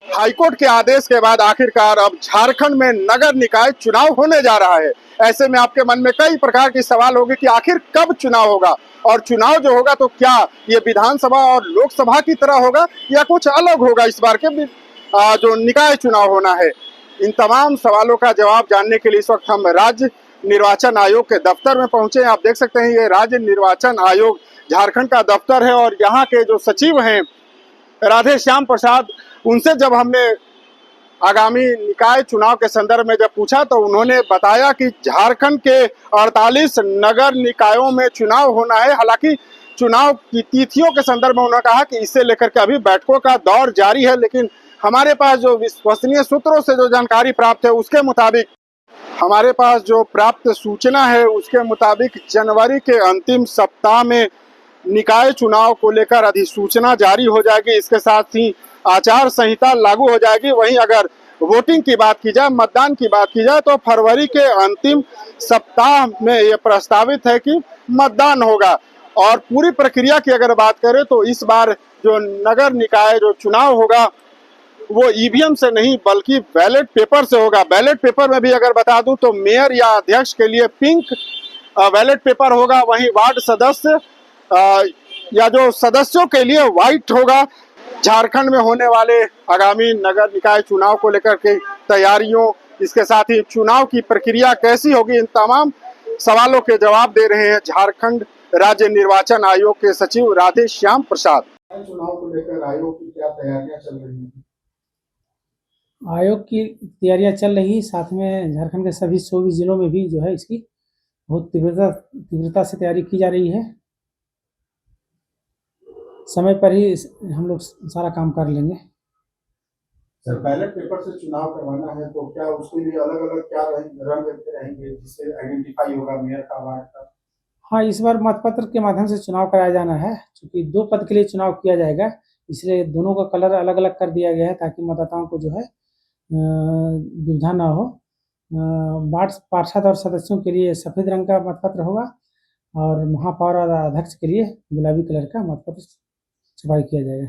High court के आदेश के बाद आखिरकार अब झारखंड में नगर निकाय चुनाव होने जा रहा है। ऐसे में आपके मन में कई प्रकार के सवाल होंगे कि आखिर कब चुनाव होगा और चुनाव जो होगा तो क्या ये विधानसभा और लोकसभा की तरह होगा या कुछ अलग होगा इस बार के जो निकाय चुनाव होना है। इन तमाम सवालों का जवाब जानने के लिए इस वक्त हम राज्य निर्वाचन आयोग के दफ्तर में पहुंचे हैं। आप देख सकते हैं ये राज्य निर्वाचन आयोग झारखंड का दफ्तर है और यहाँ के जो सचिव हैं राधे श्याम प्रसाद, उनसे जब हमने आगामी निकाय चुनाव के संदर्भ में जब पूछा तो उन्होंने बताया कि झारखंड के 48 नगर निकायों में चुनाव होना है। हालांकि चुनाव की तिथियों के संदर्भ में उन्होंने कहा कि इसे लेकर के अभी बैठकों का दौर जारी है, लेकिन हमारे पास जो विश्वसनीय सूत्रों से जो जानकारी प्राप्त है उसके मुताबिक, हमारे पास जो प्राप्त सूचना है उसके मुताबिक जनवरी के अंतिम सप्ताह में निकाय चुनाव को लेकर अधिसूचना जारी हो जाएगी। इसके साथ ही आचार संहिता लागू हो जाएगी। वहीं अगर वोटिंग की बात की जाए, मतदान की बात की जाए तो फरवरी के अंतिम सप्ताह में ये प्रस्तावित है कि मतदान होगा। और पूरी प्रक्रिया की अगर बात करें तो इस बार जो नगर निकाय जो चुनाव होगा वो ईवीएम से नहीं बल्कि बैलेट पेपर से होगा। बैलेट पेपर में भी अगर बता दूं तो मेयर या अध्यक्ष के लिए पिंक बैलेट पेपर होगा, वहीं वार्ड सदस्य या जो सदस्यों के लिए व्हाइट होगा। झारखंड में होने वाले आगामी नगर निकाय चुनाव को लेकर के तैयारियों, इसके साथ ही चुनाव की प्रक्रिया कैसी होगी, इन तमाम सवालों के जवाब दे रहे हैं झारखंड राज्य निर्वाचन आयोग के सचिव राधे श्याम प्रसाद। चुनाव को लेकर आयोग की क्या तैयारियां चल रही हैं? आयोग की तैयारियां चल रही, साथ में झारखंड के सभी 24 जिलों में भी जो है इसकी बहुत तीव्रता से तैयारी की जा रही है। समय पर ही हम लोग सारा काम कर लेंगे। सर, बैलेट पेपर से चुनाव करवाना है तो क्या उसके लिए अलग अलग क्या रंग रहेंगे जिससे आइडेंटिफाई होगा मेयर का, वार्ड का? हाँ, इस बार मतपत्र के माध्यम से चुनाव कराया जाना है। चूंकि 2 पद के लिए चुनाव किया जाएगा, इसलिए दोनों का कलर अलग अलग कर दिया गया है ताकि मतदाताओं को जो है दुविधा ना हो। वार्ड पार्षद और सदस्यों के लिए सफ़ेद रंग का मतपत्र होगा और महापौर और अध्यक्ष के लिए गुलाबी कलर का मतपत्र छपाई किया जाएगा।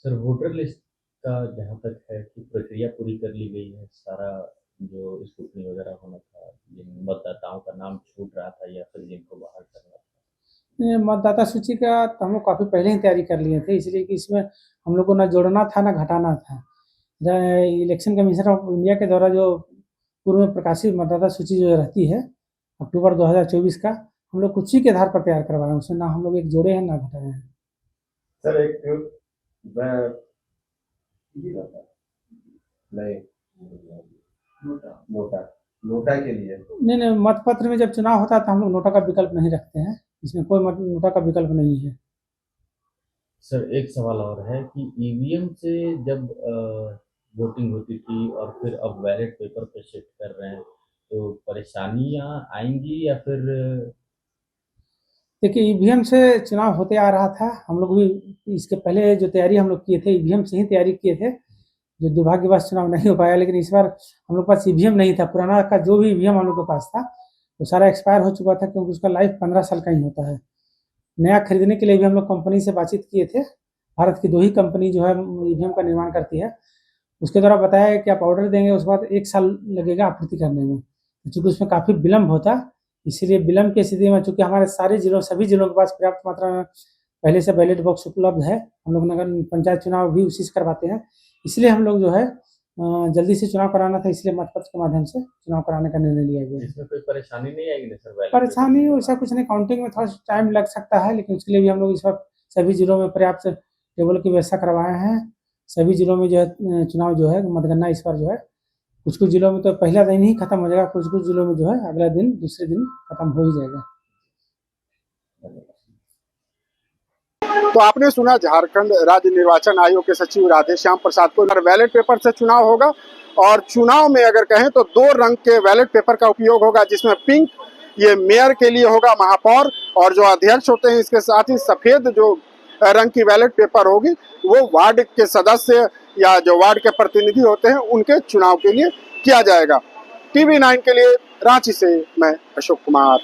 सर, वोटर लिस्ट का जहाँ तक है कि प्रक्रिया पूरी कर ली गई है, सारा जो स्क्रूटनी वगैरह होना था, जिन मतदाताओं का नाम छूट रहा था या फिर जिनको बाहर करना था? मतदाता सूची का तो हम लोग काफ़ी पहले ही तैयारी कर लिए थे, इसलिए कि इसमें हम लोग को ना जोड़ना था ना घटाना था। इलेक्शन कमीशन ऑफ इंडिया के द्वारा जो पूर्व में प्रकाशित मतदाता सूची जो रहती है अक्टूबर 2024 का, हम लोग उसी के आधार पर तैयार करवाए हैं। उसमें ना हम लोग एक जोड़े हैं ना घटाए हैं। सर, एक नोटा के लिए नहीं, मतपत्र में जब चुनाव होता है तो हम लोग नोटा का विकल्प नहीं रखते हैं। इसमें कोई नोटा का विकल्प नहीं है। सर, एक सवाल और है कि ईवीएम से जब वोटिंग होती थी और फिर अब बैलेट पेपर पे शिफ्ट कर रहे हैं तो परेशानियां आएंगी या फिर? देखिए, ईवीएम से चुनाव होते आ रहा था। हम लोग भी इसके पहले जो तैयारी हम लोग किए थे ईवीएम से ही तैयारी किए थे, जो दुर्भाग्यवश चुनाव नहीं हो पाया। लेकिन इस बार हम लोग के पास ईवीएम नहीं था। पुराना का जो भी ईवीएम हम लोग के पास था वो सारा एक्सपायर हो चुका था, क्योंकि उसका लाइफ 15 साल का ही होता है। नया खरीदने के लिए भी हम लोग कंपनी से बातचीत किए थे। भारत की 2 ही कंपनी जो है ईवीएम का निर्माण करती है, उसके द्वारा बताया है कि आप ऑर्डर देंगे उसके बाद 1 साल लगेगा आपूर्ति करने में। चूँकि उसमें काफ़ी विलम्ब होता, इसीलिए विलम्ब की स्थिति में चूँकि हमारे सभी जिलों के पास पर्याप्त मात्रा में पहले से बैलेट बॉक्स उपलब्ध है, हम लोग नगर पंचायत चुनाव भी उसी से करवाते हैं, इसलिए हम लोग जो है जल्दी से चुनाव कराना था, इसलिए मतपत्र के माध्यम से चुनाव कराने का निर्णय लिया गया। इसमें कोई परेशानी नहीं आएगी ना सर? परेशानी वैसा कुछ नहीं, काउंटिंग में थोड़ा टाइम लग सकता है, लेकिन उसके लिए भी हम लोग इस वक्त सभी जिलों में पर्याप्त टेबल की व्यवस्था करवाए हैं। सभी जिलों में जो है चुनाव जो है मतगणना इस बार जो है कुछ जिलों में तो पहला दिन ही खत्म हो जाएगा, कुछ जिलों में जो है अगला दिन दूसरे दिन खत्म हो ही जाएगा। तो आपने सुना झारखंड राज्य निर्वाचन आयोग के सचिव राधे श्याम प्रसाद को। बैलेट पेपर से चुनाव होगा और चुनाव में अगर कहें तो 2 रंग के बैलेट पेपर का उपयोग होगा, जिसमें पिंक ये मेयर के लिए होगा, महापौर और जो अध्यक्ष होते हैं। इसके साथ ही सफेद जो रंग की बैलेट पेपर होगी वो वार्ड के सदस्य या जो वार्ड के प्रतिनिधि होते हैं उनके चुनाव के लिए किया जाएगा। TV9 के लिए रांची से मैं अशोक कुमार।